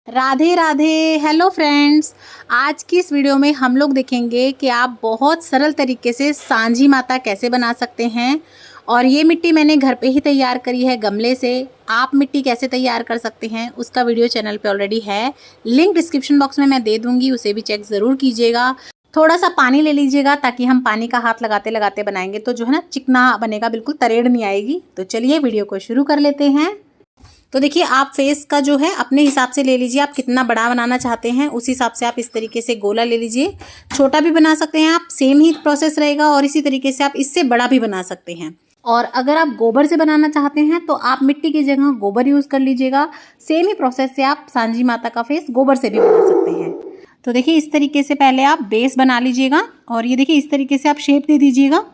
Radhe Radhe. Hello friends, आज की इस वीडियो में हम लोग देखेंगे कि आप बहुत सरल तरीके से सांझी माता कैसे बना सकते हैं। और ये मिट्टी मैंने घर पे ही तैयार करी है गमले से। आप मिट्टी कैसे तैयार कर सकते हैं उसका वीडियो चैनल पे ऑलरेडी है, लिंक डिस्क्रिप्शन बॉक्स में मैं दे दूंगी, उसे भी चेक ज़रूर कीजिएगा। थोड़ा सा पानी ले लीजिएगा ताकि हम पानी का हाथ लगाते लगाते बनाएंगे तो जो है ना चिकना बनेगा, बिल्कुल तरेड़ नहीं आएगी। तो चलिए वीडियो को शुरू कर लेते हैं। तो देखिए, आप फेस का जो है अपने हिसाब से ले लीजिए, आप कितना बड़ा बनाना चाहते हैं उस हिसाब से आप इस तरीके से गोला ले लीजिए। छोटा भी बना सकते हैं आप, सेम ही प्रोसेस रहेगा, और इसी तरीके से आप इससे बड़ा भी बना सकते हैं। और अगर आप गोबर से बनाना चाहते हैं तो आप मिट्टी की जगह गोबर यूज़ कर लीजिएगा। सेम ही प्रोसेस से आप सांझी माता का फेस गोबर से भी बना सकते हैं। तो देखिए, इस तरीके से पहले आप बेस बना लीजिएगा, और ये देखिए इस तरीके से आप शेप दे दीजिएगा।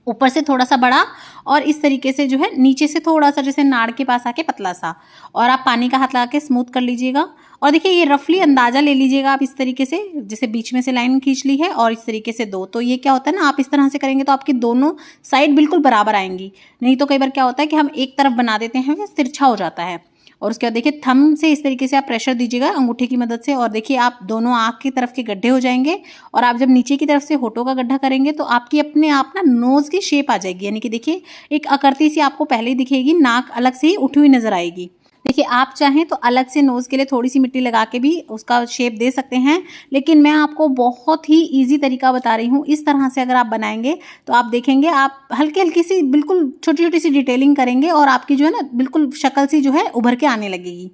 ऊपर से थोड़ा सा बड़ा और इस तरीके से जो है नीचे से थोड़ा सा जैसे नाड़ के पास आके पतला सा, और आप पानी का हाथ लगा के स्मूथ कर लीजिएगा। और देखिए, ये रफली अंदाजा ले लीजिएगा आप इस तरीके से, जैसे बीच में से लाइन खींच ली है और इस तरीके से दो। तो ये क्या होता है ना, आप इस तरह से करेंगे तो आपकी दोनों साइड बिल्कुल बराबर आएंगी। नहीं तो कई बार क्या होता है कि हम एक तरफ बना देते हैं, वो तिरछा हो जाता है। और उसके बाद देखिए, थंब से इस तरीके से आप प्रेशर दीजिएगा अंगूठे की मदद से, और देखिए आप दोनों आँख की तरफ के गड्ढे हो जाएंगे। और आप जब नीचे की तरफ से होठों का गड्ढा करेंगे तो आपकी अपने आप ना नोज़ की शेप आ जाएगी, यानी कि देखिए एक आकृति सी आपको पहले ही दिखेगी, नाक अलग से ही उठी हुई नजर आएगी। देखिए, आप चाहें तो अलग से नोज़ के लिए थोड़ी सी मिट्टी लगा के भी उसका शेप दे सकते हैं, लेकिन मैं आपको बहुत ही इजी तरीका बता रही हूँ। इस तरह से अगर आप बनाएंगे तो आप देखेंगे, आप हल्की हल्की सी बिल्कुल छोटी छोटी सी डिटेलिंग करेंगे और आपकी जो है ना बिल्कुल शक्ल सी जो है उभर के आने लगेगी।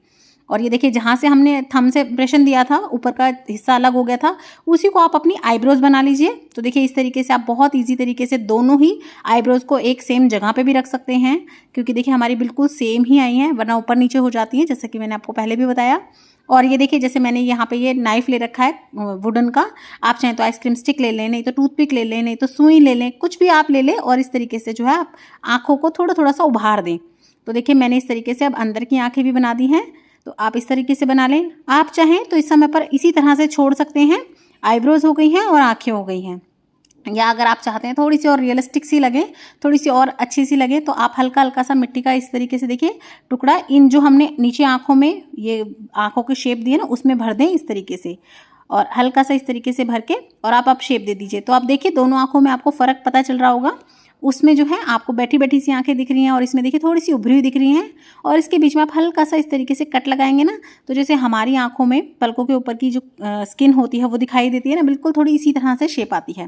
और ये देखिए, जहाँ से हमने थंब से इम्प्रेशन दिया था, ऊपर का हिस्सा अलग हो गया था, उसी को आप अपनी आईब्रोज बना लीजिए। तो देखिए, इस तरीके से आप बहुत इजी तरीके से दोनों ही आईब्रोज को एक सेम जगह पे भी रख सकते हैं, क्योंकि देखिए हमारी बिल्कुल सेम ही आई हैं, वरना ऊपर नीचे हो जाती हैं, जैसे कि मैंने आपको पहले भी बताया। और ये देखिए, जैसे मैंने यहाँ पे ये नाइफ ले रखा है वुडन का, आप चाहें तो आइसक्रीम स्टिक ले लें, नहीं तो टूथपिक ले लें, नहीं तो सुई ले लें, कुछ भी आप ले लें। और इस तरीके से जो है आप आँखों को थोड़ा थोड़ा सा उभार दें। तो देखिए, मैंने इस तरीके से अब अंदर की आँखें भी बना दी हैं। तो आप इस तरीके से बना लें। आप चाहें तो इस समय पर इसी तरह से छोड़ सकते हैं। आईब्रोज हो गई हैं और आँखें हो गई हैं। या अगर आप चाहते हैं थोड़ी सी और रियलिस्टिक सी लगे, थोड़ी सी और अच्छी सी लगे, तो आप हल्का हल्का सा मिट्टी का इस तरीके से देखिए टुकड़ा इन जो हमने नीचे आँखों में ये आँखों की शेप दी है ना, उसमें भर दें इस तरीके से, और हल्का सा इस तरीके से भर के और आप शेप दे दीजिए। तो आप देखिए, दोनों आँखों में आपको फ़र्क पता चल रहा होगा। उसमें जो है आपको बैठी बैठी सी आंखें दिख रही हैं, और इसमें देखिए थोड़ी सी उभरी हुई दिख रही हैं। और इसके बीच में आप हल्का सा इस तरीके से कट लगाएंगे ना, तो जैसे हमारी आंखों में पलकों के ऊपर की जो स्किन होती है वो दिखाई देती है ना, बिल्कुल थोड़ी इसी तरह से शेप आती है।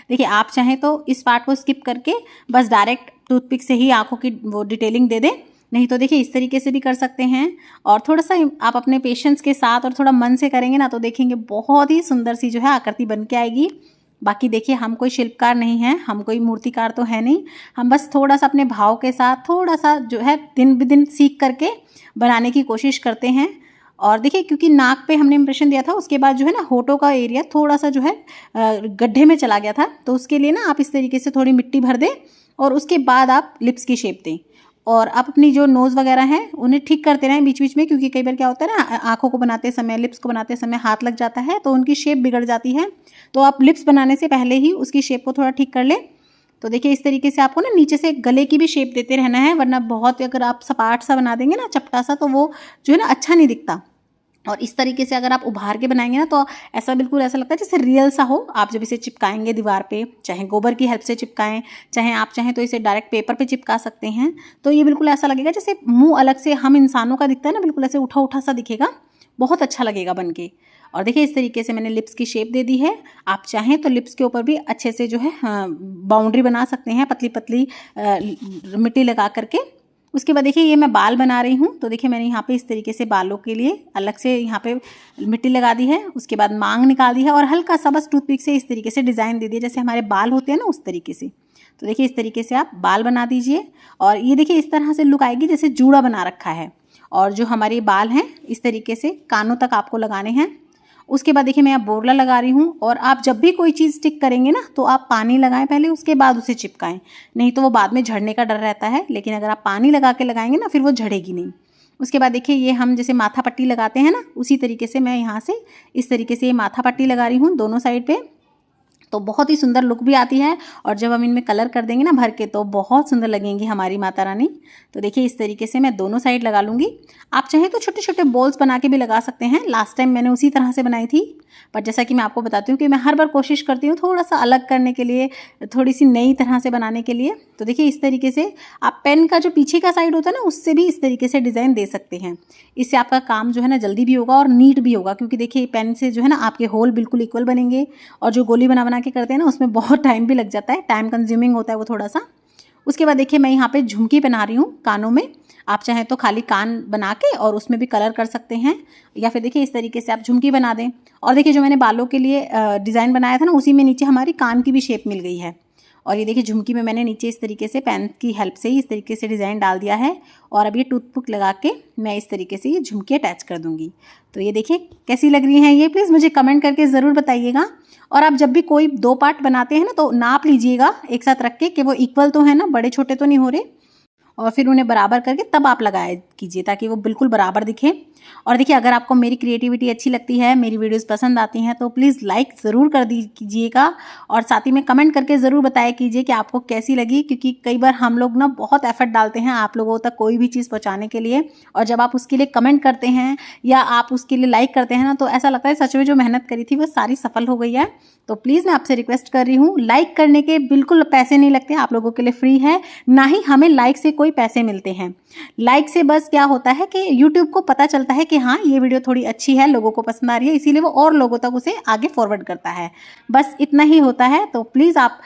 देखिए, आप चाहें तो इस पार्ट को स्किप करके बस डायरेक्ट टूथपिक से ही आंखों की वो डिटेलिंग दे दें, नहीं तो देखिए इस तरीके से भी कर सकते हैं। और थोड़ा सा आप अपने पेशेंस के साथ और थोड़ा मन से करेंगे ना, तो देखेंगे बहुत ही सुंदर सी जो है आकृति बन के आएगी। बाकी देखिए, हम कोई शिल्पकार नहीं हैं, हम कोई मूर्तिकार तो है नहीं, हम बस थोड़ा सा अपने भाव के साथ थोड़ा सा जो है दिन ब दिन सीख करके बनाने की कोशिश करते हैं। और देखिए, क्योंकि नाक पे हमने इम्प्रेशन दिया था, उसके बाद जो है ना होठों का एरिया थोड़ा सा जो है गड्ढे में चला गया था, तो उसके लिए ना आप इस तरीके से थोड़ी मिट्टी भर दें, और उसके बाद आप लिप्स की शेप दें। और आप अपनी जो नोज़ वगैरह हैं उन्हें ठीक करते रहें बीच बीच में, क्योंकि कई बार क्या होता है ना, आँखों को बनाते समय, लिप्स को बनाते समय हाथ लग जाता है तो उनकी शेप बिगड़ जाती है। तो आप लिप्स बनाने से पहले ही उसकी शेप को थोड़ा ठीक कर लें। तो देखिए, इस तरीके से आपको ना नीचे से गले की भी शेप देते रहना है, वरना बहुत अगर आप सपाट सा बना देंगे ना, चपटा सा, तो वो जो है ना अच्छा नहीं दिखता। और इस तरीके से अगर आप उभार के बनाएंगे ना, तो ऐसा बिल्कुल ऐसा लगता है जैसे रियल सा हो। आप जब इसे चिपकाएंगे दीवार पे, चाहे गोबर की हेल्प से चिपकाएं, चाहे आप चाहें तो इसे डायरेक्ट पेपर पे चिपका सकते हैं, तो ये बिल्कुल ऐसा लगेगा जैसे मुंह अलग से हम इंसानों का दिखता है ना, बिल्कुल ऐसे उठा उठा सा दिखेगा, बहुत अच्छा लगेगा बन के। और देखिए, इस तरीके से मैंने लिप्स की शेप दे दी है। आप चाहें तो लिप्स के ऊपर भी अच्छे से जो है बाउंड्री बना सकते हैं, पतली पतली मिट्टी लगा करके। उसके बाद देखिए, ये मैं बाल बना रही हूँ, तो देखिए मैंने यहाँ पे इस तरीके से बालों के लिए अलग से यहाँ पे मिट्टी लगा दी है। उसके बाद मांग निकाल दी है, और हल्का सा बस टूथपिक से इस तरीके से डिज़ाइन दे दिया, जैसे हमारे बाल होते हैं ना उस तरीके से। तो देखिए, इस तरीके से आप बाल बना दीजिए, और ये देखिए इस तरह से लुक आएगी जैसे जूड़ा बना रखा है। और जो हमारे बाल हैं इस तरीके से कानों तक आपको लगाने हैं। उसके बाद देखिए, मैं अब बोरला लगा रही हूँ। और आप जब भी कोई चीज़ स्टिक करेंगे ना, तो आप पानी लगाएं पहले, उसके बाद उसे चिपकाएं, नहीं तो वो बाद में झड़ने का डर रहता है। लेकिन अगर आप पानी लगा के लगाएंगे ना, फिर वो झड़ेगी नहीं। उसके बाद देखिए, ये हम जैसे माथा पट्टी लगाते हैं ना, उसी तरीके से मैं यहाँ से इस तरीके से ये माथा पट्टी लगा रही हूँ दोनों साइड पे। तो बहुत ही सुंदर लुक भी आती है। और जब हम इनमें कलर कर देंगे ना भर के, तो बहुत सुंदर लगेंगी हमारी माता रानी। तो देखिए इस तरीके से मैं दोनों साइड लगा लूँगी। आप चाहें तो छोटे छोटे बॉल्स बना के भी लगा सकते हैं। लास्ट टाइम मैंने उसी तरह से बनाई थी, पर जैसा कि मैं आपको बताती हूँ कि मैं हर बार कोशिश करती हूँ थोड़ा सा अलग करने के लिए, थोड़ी सी नई तरह से बनाने के लिए। तो देखिए इस तरीके से आप पेन का जो पीछे का साइड होता है ना, उससे भी इस तरीके से डिज़ाइन दे सकते हैं। इससे आपका काम जो है ना जल्दी भी होगा और नीट भी होगा, क्योंकि देखिए पेन से जो है ना आपके होल बिल्कुल इक्वल बनेंगे। और जो गोली बना के करते हैं ना, उसमें बहुत टाइम भी लग जाता है, टाइम कंज्यूमिंग होता है वो थोड़ा सा। उसके बाद देखिए मैं यहाँ पे झुमकी बना रही हूँ कानों में। आप चाहें तो खाली कान बना के और उसमें भी कलर कर सकते हैं, या फिर देखिए इस तरीके से आप झुमकी बना दें। और देखिए जो मैंने बालों के लिए डिज़ाइन बनाया था ना, उसी में नीचे हमारी कान की भी शेप मिल गई है। और ये देखिए झुमकी में मैंने नीचे इस तरीके से पेन की हेल्प से ही इस तरीके से डिज़ाइन डाल दिया है। और अब ये टूथपिक लगा के मैं इस तरीके से ये झुमकी अटैच कर दूँगी। तो ये देखिए कैसी लग रही हैं ये, प्लीज़ मुझे कमेंट करके ज़रूर बताइएगा। और आप जब भी कोई 2 पार्ट बनाते हैं ना, तो नाप लीजिएगा एक साथ रख के कि वो इक्वल तो है ना, बड़े छोटे तो नहीं हो रहे। और फिर उन्हें बराबर करके तब आप लगाए कीजिए, ताकि वो बिल्कुल बराबर दिखे। और देखिए अगर आपको मेरी क्रिएटिविटी अच्छी लगती है, मेरी वीडियोस पसंद आती हैं, तो प्लीज़ लाइक ज़रूर कर कीजिएगा। और साथ ही में कमेंट करके ज़रूर बताया कीजिए कि आपको कैसी लगी, क्योंकि कई बार हम लोग ना बहुत एफर्ट डालते हैं आप लोगों तक कोई भी चीज़ पहुँचाने के लिए, और जब आप उसके लिए कमेंट करते हैं या आप उसके लिए लाइक करते हैं ना, तो ऐसा लगता है सच में जो मेहनत करी थी वो सारी सफल हो गई है। तो प्लीज़ मैं आपसे रिक्वेस्ट कर रही हूँ, लाइक करने के बिल्कुल पैसे नहीं लगते, आप लोगों के लिए फ्री है, ना ही हमें लाइक से कोई पैसे मिलते हैं। लाइक से बस क्या होता है कि यूट्यूब को पता चलता है कि हाँ ये वीडियो थोड़ी अच्छी है, लोगों को पसंद आ रही है, इसीलिए वो और लोगों तक उसे आगे फॉरवर्ड करता है। बस इतना ही होता है। तो प्लीज़ आप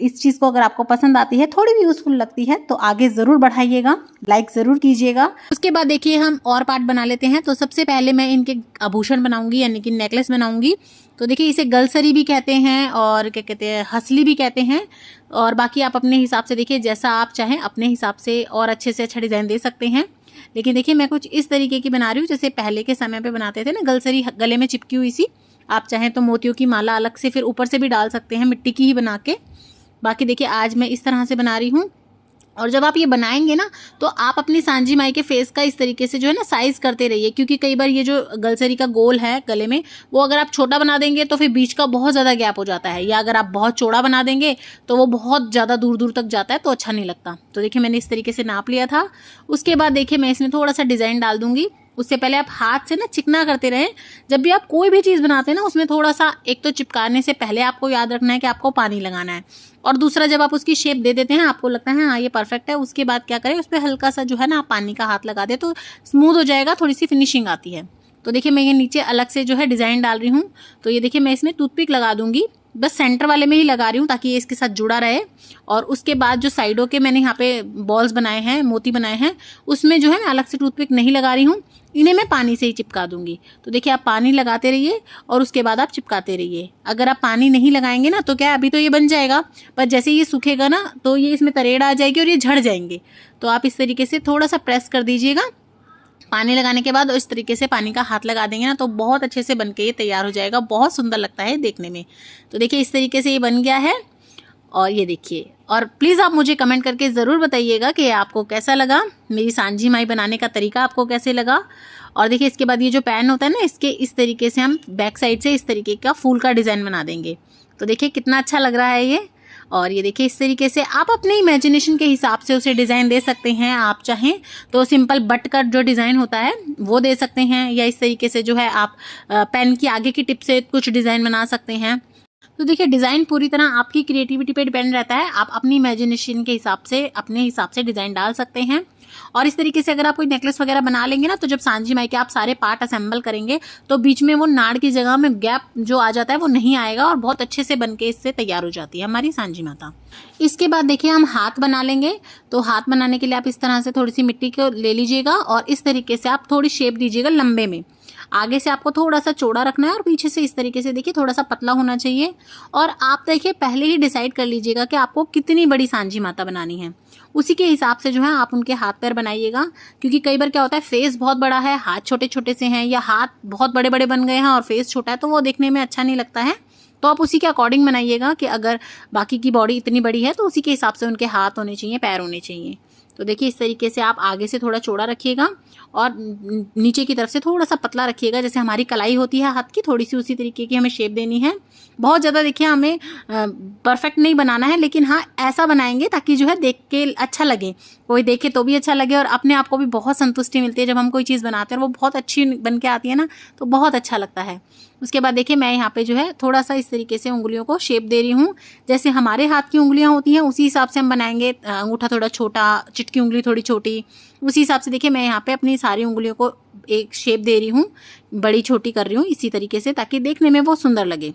इस चीज़ को अगर आपको पसंद आती है, थोड़ी भी यूज़फुल लगती है, तो आगे ज़रूर बढ़ाइएगा, लाइक ज़रूर कीजिएगा। उसके बाद देखिए हम और पार्ट बना लेते हैं। तो सबसे पहले मैं इनके आभूषण बनाऊंगी, यानी कि नेकलेस बनाऊंगी। तो देखिए इसे गलसरी भी कहते हैं और क्या कहते हैं, हसली भी कहते हैं। और बाकी आप अपने हिसाब से देखिए, जैसा आप चाहें अपने हिसाब से और अच्छे से अच्छा डिज़ाइन दे सकते हैं। लेकिन देखिए मैं कुछ इस तरीके की बना रही हूँ, जैसे पहले के समय पे बनाते थे ना, गलसरी गले में चिपकी हुई सी। आप चाहें तो मोतियों की माला अलग से फिर ऊपर से भी डाल सकते हैं, मिट्टी की ही बना के। बाकी देखिए आज मैं इस तरह से बना रही हूँ। और जब आप ये बनाएंगे ना, तो आप अपनी सांझी माई के फेस का इस तरीके से जो है ना साइज करते रहिए, क्योंकि कई बार ये जो गलसरी का गोल है गले में, वो अगर आप छोटा बना देंगे तो फिर बीच का बहुत ज़्यादा गैप हो जाता है, या अगर आप बहुत चौड़ा बना देंगे तो वो बहुत ज़्यादा दूर दूर तक जाता है, तो अच्छा नहीं लगता। तो देखिए मैंने इस तरीके से नाप लिया था। उसके बाद देखिए मैं इसमें थोड़ा सा डिज़ाइन डाल दूंगी। उससे पहले आप हाथ से ना चिकना करते रहें। जब भी आप कोई भी चीज़ बनाते हैं ना, उसमें थोड़ा सा, एक तो चिपकाने से पहले आपको याद रखना है कि आपको पानी लगाना है, और दूसरा जब आप उसकी शेप दे देते हैं, आपको लगता है हाँ ये परफेक्ट है, उसके बाद क्या करें, उस पर हल्का सा जो है ना आप पानी का हाथ लगा दें, तो स्मूथ हो जाएगा, थोड़ी सी फिनिशिंग आती है। तो देखिए मैं ये नीचे अलग से जो है डिज़ाइन डाल रही हूँ। तो ये देखिए मैं इसमें टूथपिक लगा दूंगी, बस सेंटर वाले में ही लगा रही हूँ ताकि ये इसके साथ जुड़ा रहे। और उसके बाद जो साइडों के मैंने यहाँ पे बॉल्स बनाए हैं, मोती बनाए हैं, उसमें जो है मैं अलग से टूथपिक नहीं लगा रही हूँ, इन्हें मैं पानी से ही चिपका दूंगी। तो देखिए आप पानी लगाते रहिए और उसके बाद आप चिपकाते रहिए। अगर आप पानी नहीं लगाएंगे ना, तो क्या अभी तो ये बन जाएगा, पर जैसे ये सूखेगा ना, तो ये इसमें तरेड़ आ जाएगी और ये झड़ जाएंगे। तो आप इस तरीके से थोड़ा सा प्रेस कर दीजिएगा पानी लगाने के बाद, और इस तरीके से पानी का हाथ लगा देंगे ना, तो बहुत अच्छे से बनके ये तैयार हो जाएगा, बहुत सुंदर लगता है देखने में। तो देखिए इस तरीके से ये बन गया है। और ये देखिए, और प्लीज़ आप मुझे कमेंट करके ज़रूर बताइएगा कि आपको कैसा लगा, मेरी सांझी माई बनाने का तरीका आपको कैसे लगा। और देखिए इसके बाद ये जो पैन होता है ना, इसके इस तरीके से हम बैक साइड से इस तरीके का फूल का डिज़ाइन बना देंगे। तो देखिए कितना अच्छा लग रहा है ये। और ये देखिए इस तरीके से आप अपने इमेजिनेशन के हिसाब से उसे डिज़ाइन दे सकते हैं। आप चाहें तो सिंपल बट का जो डिज़ाइन होता है वो दे सकते हैं, या इस तरीके से जो है आप पेन की आगे की टिप से कुछ डिज़ाइन बना सकते हैं। तो देखिए डिज़ाइन पूरी तरह आपकी क्रिएटिविटी पे डिपेंड रहता है, आप अपनी इमेजिनेशन के हिसाब से अपने हिसाब से डिज़ाइन डाल सकते हैं। और इस तरीके से अगर आप कोई नेकलेस वगैरह बना लेंगे ना, तो जब सांझी माई के आप सारे पार्ट असेंबल करेंगे, तो बीच में वो नाड़ की जगह में गैप जो आ जाता है वो नहीं आएगा, और बहुत अच्छे से बनके इससे तैयार हो जाती है हमारी सांझी माता। इसके बाद देखिए हम हाथ बना लेंगे। तो हाथ बनाने के लिए आप इस तरह से थोड़ी सी मिट्टी को ले लीजिएगा, और इस तरीके से आप थोड़ी शेप दीजिएगा लंबे में। आगे से आपको थोड़ा सा चौड़ा रखना है, और पीछे से इस तरीके से देखिए थोड़ा सा पतला होना चाहिए। और आप देखिए पहले ही डिसाइड कर लीजिएगा कि आपको कितनी बड़ी सांझी माता बनानी है, उसी के हिसाब से जो है आप उनके हाथ पैर बनाइएगा। क्योंकि कई बार क्या होता है, फेस बहुत बड़ा है, हाथ छोटे छोटे से हैं, या हाथ बहुत बड़े बड़े बन गए हैं और फेस छोटा है, तो वो देखने में अच्छा नहीं लगता है। तो आप उसी के अकॉर्डिंग बनाइएगा कि अगर बाकी की बॉडी इतनी बड़ी है तो उसी के हिसाब से उनके हाथ होने चाहिए, पैर होने चाहिए। तो देखिए इस तरीके से आप आगे से थोड़ा चौड़ा रखिएगा और नीचे की तरफ से थोड़ा सा पतला रखिएगा, जैसे हमारी कलाई होती है हाथ की, थोड़ी सी उसी तरीके की हमें शेप देनी है। बहुत ज़्यादा देखिए हमें परफेक्ट नहीं बनाना है, लेकिन हाँ ऐसा बनाएंगे ताकि जो है देख के अच्छा लगे, कोई देखे तो भी अच्छा लगे और अपने आप को भी बहुत संतुष्टि मिलती है। जब हम कोई चीज़ बनाते हैं और वो बहुत अच्छी बन के आती है ना, तो बहुत अच्छा लगता है। उसके बाद देखिए मैं यहाँ पे जो है थोड़ा सा इस तरीके से उंगलियों को शेप दे रही हूँ, जैसे हमारे हाथ की उंगलियाँ होती हैं उसी हिसाब से हम बनाएंगे। अंगूठा थोड़ा छोटा, चिटकी उंगली थोड़ी छोटी, उसी हिसाब से देखिए मैं यहाँ पे अपनी सारी उंगलियों को एक शेप दे रही हूँ, बड़ी छोटी कर रही हूँ इसी तरीके से, ताकि देखने में वो सुंदर लगे।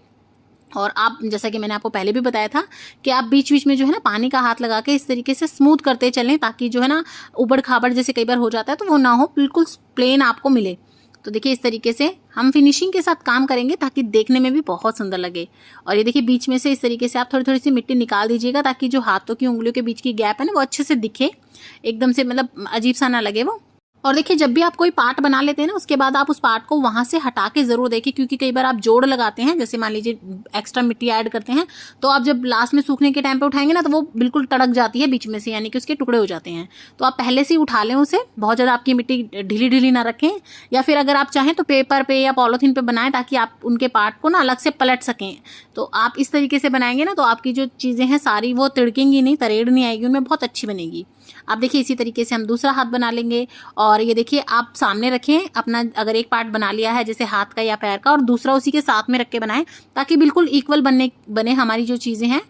और आप जैसा कि मैंने आपको पहले भी बताया था कि आप बीच बीच में जो है ना पानी का हाथ लगा के इस तरीके से स्मूथ करते चलें, ताकि जो है ना उबड़ खाबड़ जैसे कई बार हो जाता है तो वो ना हो, बिल्कुल प्लेन आपको मिले। तो देखिए इस तरीके से हम फिनिशिंग के साथ काम करेंगे ताकि देखने में भी बहुत सुंदर लगे। और ये देखिए बीच में से इस तरीके से आप थोड़ी थोड़ी सी मिट्टी निकाल दीजिएगा, ताकि जो हाथों की उंगलियों के बीच की गैप है ना वो अच्छे से दिखे, एकदम से मतलब अजीब सा ना लगे वो। और देखिए जब भी आप कोई पार्ट बना लेते हैं ना, उसके बाद आप उस पार्ट को वहां से हटा के जरूर देखिए, क्योंकि कई बार आप जोड़ लगाते हैं, जैसे मान लीजिए एक्स्ट्रा मिट्टी ऐड करते हैं, तो आप जब लास्ट में सूखने के टाइम पे उठाएंगे ना तो वो बिल्कुल टड़क जाती है बीच में से, यानी कि उसके टुकड़े हो जाते हैं। तो आप पहले से ही उठा लें उसे, बहुत ज़्यादा आपकी मिट्टी ढीली ढीली ना रखें, या फिर अगर आप चाहें तो पेपर पे या पॉलीथीन पे बनाएं, ताकि आप उनके पार्ट को ना अलग से पलट सकें। तो आप इस तरीके से बनाएंगे ना तो आपकी जो चीज़ें हैं सारी वो तिड़केंगी नहीं, तरेड़ नहीं आएगी उनमें, बहुत अच्छी बनेगी। आप देखिए इसी तरीके से हम दूसरा हाथ बना लेंगे। और ये देखिए आप सामने रखें अपना, अगर एक पार्ट बना लिया है जैसे हाथ का या पैर का, और दूसरा उसी के साथ में रख के बनाएं, ताकि बिल्कुल इक्वल बने हमारी जो चीज़ें हैं,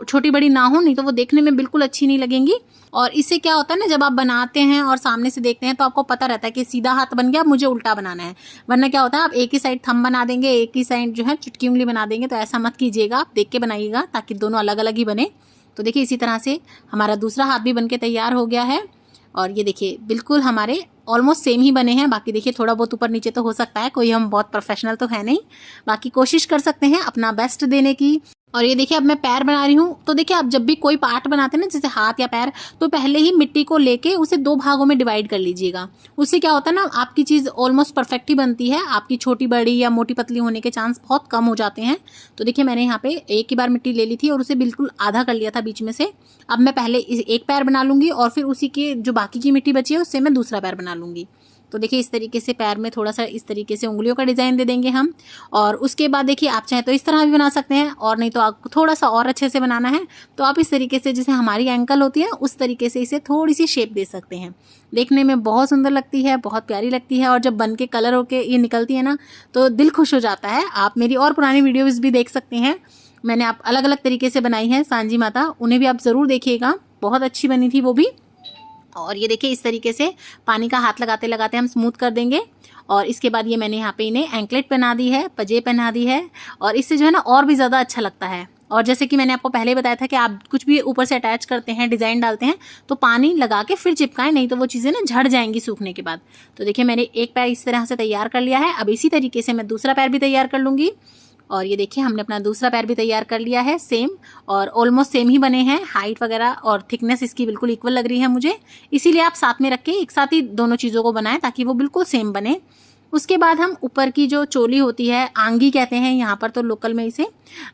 छोटी बड़ी ना हो, नहीं तो वो देखने में बिल्कुल अच्छी नहीं लगेंगी। और इससे क्या होता है ना, जब आप बनाते हैं और सामने से देखते हैं तो आपको पता रहता है कि सीधा हाथ बन गया, मुझे उल्टा बनाना है। वरना क्या होता है, आप एक ही साइड थंब बना देंगे, एक ही साइड जो है चुटकी उंगली बना देंगे। तो ऐसा मत कीजिएगा, आप देख के बनाइएगा ताकि दोनों अलग अलग ही बने। तो देखिए इसी तरह से हमारा दूसरा हाथ भी बनके तैयार हो गया है। और ये देखिए बिल्कुल हमारे ऑलमोस्ट सेम ही बने हैं। बाकी देखिए थोड़ा बहुत ऊपर नीचे तो हो सकता है, कोई हम बहुत प्रोफेशनल तो है नहीं, बाकी कोशिश कर सकते हैं अपना बेस्ट देने की। और ये देखिए अब मैं पैर बना रही हूँ। तो देखिए आप जब भी कोई पार्ट बनाते हैं ना, जैसे हाथ या पैर, तो पहले ही मिट्टी को लेके उसे 2 भागों में डिवाइड कर लीजिएगा। उससे क्या होता है ना, आपकी चीज़ ऑलमोस्ट परफेक्ट ही बनती है, आपकी छोटी बड़ी या मोटी पतली होने के चांस बहुत कम हो जाते हैं। तो देखिए मैंने यहाँ पे एक ही बार मिट्टी ले ली थी और उसे बिल्कुल आधा कर लिया था बीच में से। अब मैं पहले एक पैर बना लूँगी और फिर उसी के जो बाकी की मिट्टी बची है उससे मैं दूसरा पैर बना लूँगी। तो देखिए इस तरीके से पैर में थोड़ा सा इस तरीके से उंगलियों का डिज़ाइन दे देंगे हम। और उसके बाद देखिए आप चाहे तो इस तरह भी बना सकते हैं, और नहीं तो आपको थोड़ा सा और अच्छे से बनाना है तो आप इस तरीके से, जैसे हमारी एंकल होती है उस तरीके से इसे थोड़ी सी शेप दे सकते हैं। देखने में बहुत सुंदर लगती है, बहुत प्यारी लगती है, और जब बन के कलर होके ये निकलती है ना तो दिल खुश हो जाता है। आप मेरी और पुरानी वीडियोज़ भी देख सकते हैं, मैंने आप अलग अलग तरीके से बनाई है सांझी माता, उन्हें भी आप ज़रूर देखिएगा, बहुत अच्छी बनी थी वो भी। और ये देखिए इस तरीके से पानी का हाथ लगाते लगाते हम स्मूथ कर देंगे। और इसके बाद ये मैंने यहाँ पे इन्हें एंकलेट पहना दी है, पजे पहना दी है, और इससे जो है ना और भी ज़्यादा अच्छा लगता है। और जैसे कि मैंने आपको पहले ही बताया था कि आप कुछ भी ऊपर से अटैच करते हैं, डिज़ाइन डालते हैं, तो पानी लगा के फिर चिपकाएं, नहीं तो वो चीज़ें ना झड़ जाएंगी सूखने के बाद। तो देखिए मैंने एक पैर इस तरह से तैयार कर लिया है। अब इसी तरीके से मैं दूसरा पैर भी तैयार कर लूँगी। और ये देखिए हमने अपना दूसरा पैर भी तैयार कर लिया है सेम, और ऑलमोस्ट सेम ही बने हैं, हाइट वगैरह और थिकनेस इसकी बिल्कुल इक्वल लग रही है मुझे। इसीलिए आप साथ में रख के एक साथ ही दोनों चीज़ों को बनाएं ताकि वो बिल्कुल सेम बने। उसके बाद हम ऊपर की जो चोली होती है, आंगी कहते हैं यहाँ पर तो लोकल में इसे,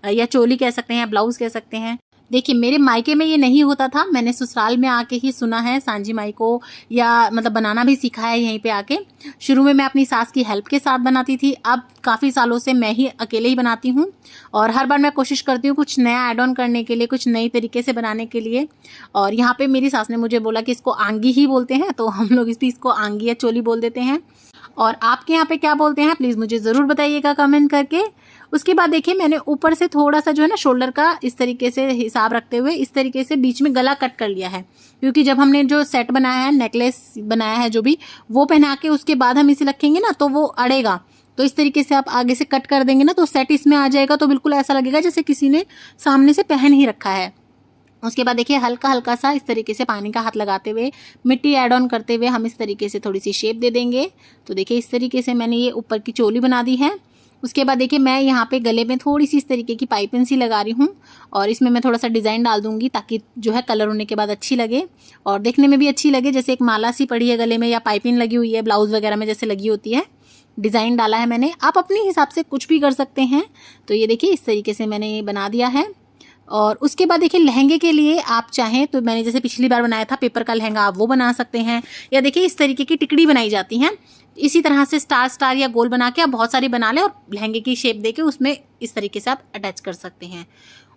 या चोली कह सकते हैं, ब्लाउज कह सकते हैं। देखिए मेरे मायके में ये नहीं होता था, मैंने ससुराल में आके ही सुना है सांझी माई को, या मतलब बनाना भी सीखा है यहीं पे आके। शुरू में मैं अपनी सास की हेल्प के साथ बनाती थी, अब काफ़ी सालों से मैं ही अकेले ही बनाती हूँ। और हर बार मैं कोशिश करती हूँ कुछ नया ऐड ऑन करने के लिए, कुछ नई तरीके से बनाने के लिए। और यहाँ पे मेरी सास ने मुझे बोला कि इसको आंगी ही बोलते हैं, तो हम लोग इसको आंगी या चोली बोल देते हैं। और आपके यहाँ पे क्या बोलते हैं प्लीज़ मुझे ज़रूर बताइएगा कमेंट करके। उसके बाद देखिए मैंने ऊपर से थोड़ा सा जो है ना शोल्डर का इस तरीके से हिसाब रखते हुए इस तरीके से बीच में गला कट कर लिया है, क्योंकि जब हमने जो सेट बनाया है, नेकलेस बनाया है जो भी, वो पहना के उसके बाद हम इसे रखेंगे ना तो वो अड़ेगा। तो इस तरीके से आप आगे से कट कर देंगे ना तो सेट इसमें आ जाएगा, तो बिल्कुल ऐसा लगेगा जैसे किसी ने सामने से पहन ही रखा है। उसके बाद देखिए हल्का हल्का सा इस तरीके से पानी का हाथ लगाते हुए, मिट्टी ऐड ऑन करते हुए हम इस तरीके से थोड़ी सी शेप दे देंगे। तो देखिए इस तरीके से मैंने ये ऊपर की चोली बना दी है। उसके बाद देखिए मैं यहाँ पे गले में थोड़ी सी इस तरीके की पाइपिंग सी लगा रही हूँ, और इसमें मैं थोड़ा सा डिज़ाइन डाल दूंगी ताकि जो है कलर होने के बाद अच्छी लगे और देखने में भी अच्छी लगे, जैसे एक माला सी पड़ी है गले में या पाइपिंग लगी हुई है ब्लाउज वगैरह में जैसे लगी होती है। डिज़ाइन डाला है मैंने, आप अपने हिसाब से कुछ भी कर सकते हैं। तो ये देखिए इस तरीके से मैंने ये बना दिया है। और उसके बाद देखिए लहंगे के लिए आप चाहें तो मैंने जैसे पिछली बार बनाया था पेपर का लहंगा, आप वो बना सकते हैं, या देखिए इस तरीके की टिकड़ी बनाई जाती हैं। इसी तरह से स्टार स्टार या गोल बना के आप बहुत सारी बना लें और लहंगे की शेप देके उसमें इस तरीके से आप अटैच कर सकते हैं।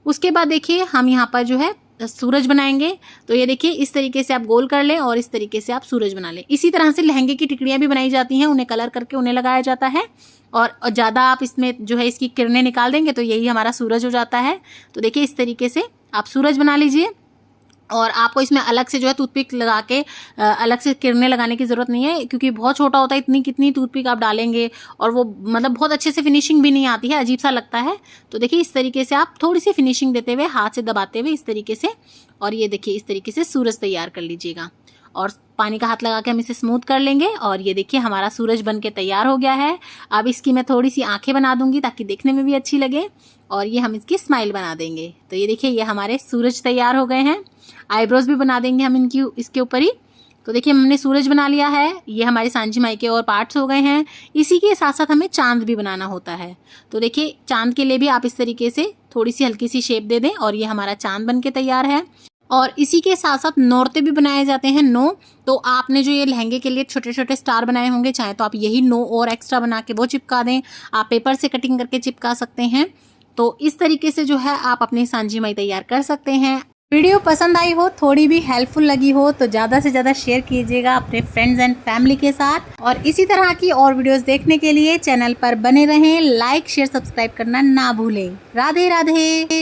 उसके बाद देखिए हम यहाँ पर जो है सूरज बनाएंगे। तो ये देखिए इस तरीके से आप गोल कर लें और इस तरीके से आप सूरज बना लें। इसी तरह से लहंगे की टिकड़ियाँ भी बनाई जाती हैं, उन्हें कलर करके उन्हें लगाया जाता है और ज़्यादा आप इसमें जो है इसकी किरणें निकाल देंगे तो यही हमारा सूरज हो जाता है। तो देखिए इस तरीके से आप सूरज बना लीजिए और आपको इसमें अलग से जो है टूथपिक लगा के अलग से किरणें लगाने की ज़रूरत नहीं है, क्योंकि बहुत छोटा होता है, इतनी कितनी टूथपिक आप डालेंगे और वो मतलब बहुत अच्छे से फिनिशिंग भी नहीं आती है, अजीब सा लगता है। तो देखिए इस तरीके से आप थोड़ी सी फिनिशिंग देते हुए हाथ से दबाते हुए इस तरीके से, और ये देखिए इस तरीके से सूरज तैयार कर लीजिएगा और पानी का हाथ लगा के हम इसे स्मूथ कर लेंगे। और ये देखिए हमारा सूरज बन के तैयार हो गया है। अब इसकी मैं थोड़ी सी आंखें बना दूंगी ताकि देखने में भी अच्छी लगे, और ये हम इसकी स्माइल बना देंगे। तो ये देखिए ये हमारे सूरज तैयार हो गए हैं। आईब्रोज भी बना देंगे हम इनकी इसके ऊपर ही। तो देखिए हमने सूरज बना लिया है, ये हमारी सांझी माई के और पार्ट्स हो गए हैं। इसी के साथ साथ हमें चांद भी बनाना होता है। तो देखिए चांद के लिए भी आप इस तरीके से थोड़ी सी हल्की सी शेप दे दें और ये हमारा चांद बन के तैयार है। और इसी के साथ साथ नौरते भी बनाए जाते हैं, नो। तो आपने जो ये लहंगे के लिए छोटे छोटे स्टार बनाए होंगे, चाहे तो आप यही नो और एक्स्ट्रा बना के वो चिपका दें, आप पेपर से कटिंग करके चिपका सकते हैं। तो इस तरीके से जो है आप अपनी सांझी माई तैयार कर सकते हैं। वीडियो पसंद आई हो, थोड़ी भी हेल्पफुल लगी हो तो ज़्यादा से ज़्यादा शेयर कीजिएगा अपने फ्रेंड्स एंड फैमिली के साथ। और इसी तरह की और वीडियोस देखने के लिए चैनल पर बने रहें। लाइक शेयर सब्सक्राइब करना ना भूलें। राधे राधे।